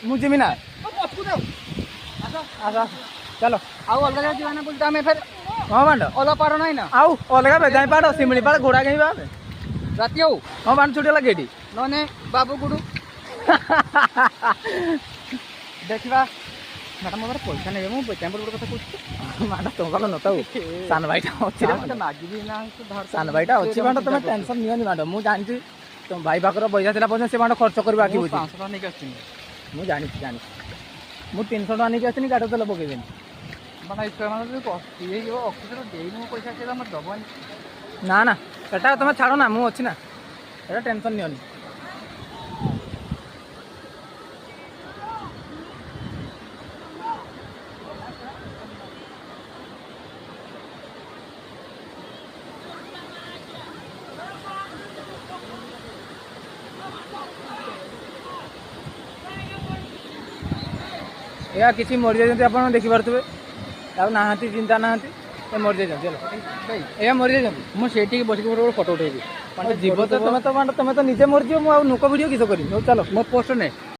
मुझे ना चलो आउ अलग जीवाना बोलते हमें फिर हाँ बांड ओला पारो नहीं ना आउ अलग बेजाई पाड़ सिमली पाड़ घोड़ा कहीं बाबे राति आउ हाँ बांड छुटे लगे नने बाबू गुडू देखा मैडम मोबाइल पैसा नहीं मुझे पैसा गोटे कथा कहूँ माडा तुम कल नता सान भाईटा अच्छी मागिबी ना सान भाईटा अच्छी बांड तुम टेंशन नियनि बांड मु जानछि तुम भाई पाखर पैसा थिला पैसा से बांड खर्च करबा आखि बुझी 500 नहीं आछिन मु जानि मु 300 टका नहीं आछिन गाडो तेल पकेबेन बना इसका मतलब कॉस्ट ये जो ऑक्सीजन देई मु पैसा से मत दबन ना ना सेटा तुम छाड़ो ना मु अच्छी ना सेटा टेंशन नियनि या किसी मरी जाते आप देखिपे ना चिंता ना मरी जाते चलो मरी जाते मुझे बस फोटो उठेबी जीव तो तुम तो निजे मरजी मुझे नुक भिड किस कर चलो मो पोस्ट नहीं